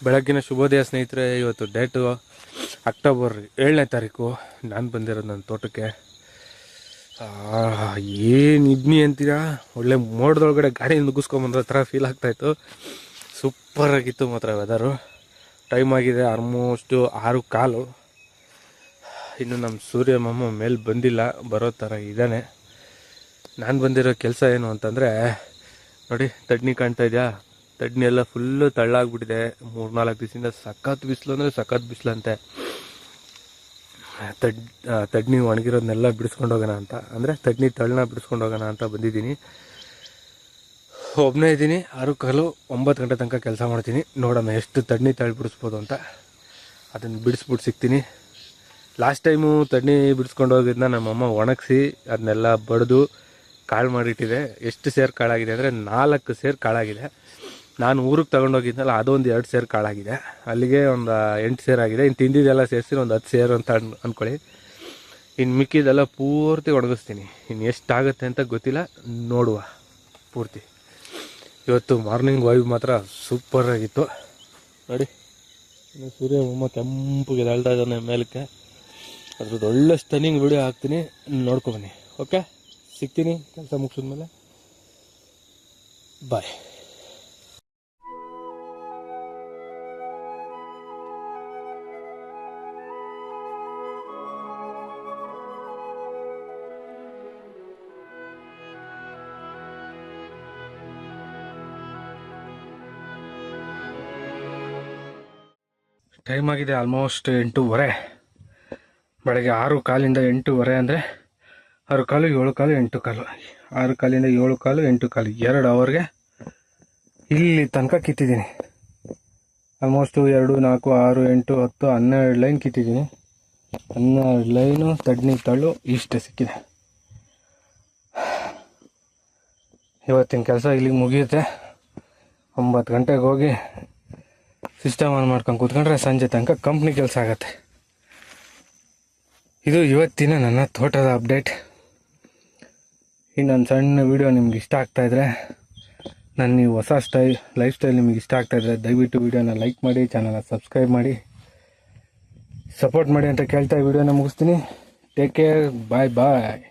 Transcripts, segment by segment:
ಬೆಳಗ್ಗಿನ ಶುಭೋದಯ ಸ್ನೇಹಿತರೆ. ಇವತ್ತು ಡೇಟು ಅಕ್ಟೋಬರ್ 7ನೇ ತಾರೀಕು. ನಾನು ಬಂದಿರೋದು ನನ್ನ ತೋಟಕ್ಕೆ. ಏನು ಇದ್ನಿ ಅಂತೀರಾ, ಒಳ್ಳೆ ಮೋಡದೊಳಗಡೆ ಗಾಡಿ ನುಗ್ಗಿಸ್ಕೊಂಬಂದ್ರ ಥರ ಫೀಲ್ ಆಗ್ತಾಯಿತ್ತು. ಸೂಪರಾಗಿತ್ತು ಮಾತ್ರ ವೆದರು. ಟೈಮ್ ಆಗಿದೆ ಆಲ್ಮೋಸ್ಟು 6:15. ಇನ್ನು ನಮ್ಮ ಸೂರ್ಯ ಮಾಮ ಮೇಲೆ ಬಂದಿಲ್ಲ, ಬರೋ ಥರ ಇದ್ದಾನೆ. ನಾನು ಬಂದಿರೋ ಕೆಲಸ ಏನು ಅಂತಂದರೆ, ನೋಡಿ ತಡ್ನಿ ಕಾಣ್ತಾ ಇದೆಯಾ, ತಡ್ನಿ ಎಲ್ಲ ಫುಲ್ಲು ತಳ್ಳಾಗ್ಬಿಟ್ಟಿದೆ. 3-4 ದಿವಸದಿಂದ ಸಖತ್ ಬಿಸಿಲು ಅಂದರೆ ಸಖತ್ ಬಿಸಿಲಂತೆ. ತಡ್ನಿ ಒಣಗಿರೋದನ್ನೆಲ್ಲ ಬಿಡಿಸ್ಕೊಂಡು ಹೋಗೋಣ ಅಂತ, ಅಂದರೆ ತಡ್ನಿ ತಳ್ಳನ ಬಿಡಿಸ್ಕೊಂಡು ಹೋಗೋಣ ಅಂತ ಬಂದಿದ್ದೀನಿ. ಒಬ್ಬನೇ ಇದ್ದೀನಿ. 6:15 9 ಗಂಟೆ ತನಕ ಕೆಲಸ ಮಾಡ್ತೀನಿ. ನೋಡೋಣ ಎಷ್ಟು ತಡ್ನಿ ತಳ್ಳಿ ಬಿಡಿಸ್ಬೋದು ಅಂತ. ಅದನ್ನು ಬಿಡಿಸ್ಬಿಟ್ಟು ಸಿಗ್ತೀನಿ. ಲಾಸ್ಟ್ ಟೈಮು ತಡ್ನಿ ಬಿಡಿಸ್ಕೊಂಡು ಹೋಗಿದ್ದನ್ನ ನಮ್ಮಮ್ಮ ಒಣಗಿಸಿ ಅದನ್ನೆಲ್ಲ ಬಡಿದು ಕಾಳು ಮಾಡಿಟ್ಟಿದೆ. ಎಷ್ಟು ಸೇರು ಕಾಳಾಗಿದೆ ಅಂದರೆ 4 ಸೇರು ಕಾಳಾಗಿದೆ. ನಾನು ಊರಿಗೆ ತಗೊಂಡೋಗಿದ್ನಲ್ಲ, ಅದೊಂದು 2 ಸೇರು ಕಾಳಾಗಿದೆ. ಅಲ್ಲಿಗೆ ಒಂದು 8 ಸೇರಾಗಿದೆ. ಇನ್ನು ತಿಂದಿದ್ದೆಲ್ಲ ಸೇರಿಸಿ ಒಂದು 10 ಸೇರು ಅಂತ ಅಂದ್ಕೊಳ್ಳಿ. ಇನ್ನು ಮಿಕ್ಕಿದೆಲ್ಲ ಪೂರ್ತಿ ಒಣಗಿಸ್ತೀನಿ. ಇನ್ನು ಎಷ್ಟಾಗುತ್ತೆ ಅಂತ ಗೊತ್ತಿಲ್ಲ, ನೋಡುವ ಪೂರ್ತಿ. ಇವತ್ತು ಮಾರ್ನಿಂಗ್ ವೈಬ್ ಮಾತ್ರ ಸೂಪರಾಗಿತ್ತು ನೋಡಿ. ಇನ್ನು ಸೂರ್ಯ ಮೊಮ್ಮ ಕೆಂಪಗೆ ಅಳ್ತಾ ಇದ್ದಾನೆ ಮೇಲಕ್ಕೆ. ಅದ್ರದ್ದು ಒಳ್ಳೆ ಸ್ಟನ್ನಿಂಗ್ ವಿಡಿಯೋ ಹಾಕ್ತೀನಿ, ನೋಡ್ಕೊಬನ್ನಿ. ಓಕೆ, ಸಿಗ್ತೀನಿ ಕೆಲಸ ಮುಗಿಸಿದ್ಮೇಲೆ. ಬಾಯ್. ಟೈಮ್ ಆಗಿದೆ ಆಲ್ಮೋಸ್ಟ್ 8:15. ಬೆಳಗ್ಗೆ 6:15 8:15 ಅಂದರೆ 6:15 7:15 8:15. 6:15 7:15 8:15 2 ಅವರ್ಗೆ ಇಲ್ಲಿ ತನಕ ಕಿತ್ತಿದ್ದೀನಿ. ಆಲ್ಮೋಸ್ಟು 2 4 6 8 10 12 ಲೈನ್ ಕಿತ್ತಿದ್ದೀನಿ. 12 ಲೈನು ತಡ್ನಿ ತಳ್ಳು ಇಷ್ಟೇ ಸಿಕ್ಕಿದೆ. ಇವತ್ತಿನ ಕೆಲಸ ಇಲ್ಲಿಗೆ ಮುಗಿಯುತ್ತೆ. 9 ಗಂಟೆಗೆ ಹೋಗಿ ಸಿಸ್ಟಮ್ ಆನ್ ಮಾಡ್ಕೊಂಡು ಕೂತ್ಕೊಂಡ್ರೆ ಸಂಜೆ ತನಕ ಕಂಪ್ನಿ ಕೆಲಸ ಆಗುತ್ತೆ. ಇದು ಇವತ್ತಿನ ನನ್ನ ತೋಟದ ಅಪ್ಡೇಟ್. ಇನ್ನೊಂದು ಸಣ್ಣ ವಿಡಿಯೋ ನಿಮ್ಗೆ ಇಷ್ಟ ಆಗ್ತಾಯಿದ್ರೆ, ನನ್ನ ಹೊಸ ಲೈಫ್ ಸ್ಟೈಲ್ ನಿಮಗೆ ಇಷ್ಟ ಆಗ್ತಾಯಿದ್ರೆ ದಯವಿಟ್ಟು ವಿಡಿಯೋನ ಲೈಕ್ ಮಾಡಿ, ಚಾನಲ್ನ ಸಬ್ಸ್ಕ್ರೈಬ್ ಮಾಡಿ, ಸಪೋರ್ಟ್ ಮಾಡಿ ಅಂತ ಕೇಳ್ತಾ ವಿಡಿಯೋನ ಮುಗಿಸ್ತೀನಿ. ಟೇಕ್ ಕೇರ್, ಬಾಯ್ ಬಾಯ್.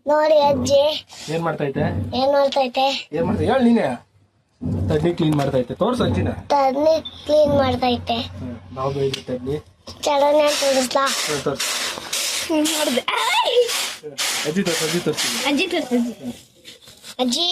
ನೋಡಿ ಅಜ್ಜಿ ಏನು ಮಾಡ್ತೈತೆ ಹೇಳಿ ನೀನೇ. ತಡ್ನಿ ಕ್ಲೀನ್ ಮಾಡ್ತೈತೆ, ತೋರ್ಸು ಅಜ್ಜಿನ. ತಡ್ನಿ ಕ್ಲೀನ್ ಮಾಡ್ತೈತೆ. ನಾವು ಬೆಳಿಗ್ಗೆ ತಡ್ನಿ ಚಲನೆ ತೋರಿಸ್ಲಾ? ನೋಡಿದೆ ಅಜ್ಜಿ ಅಜ್ಜಿ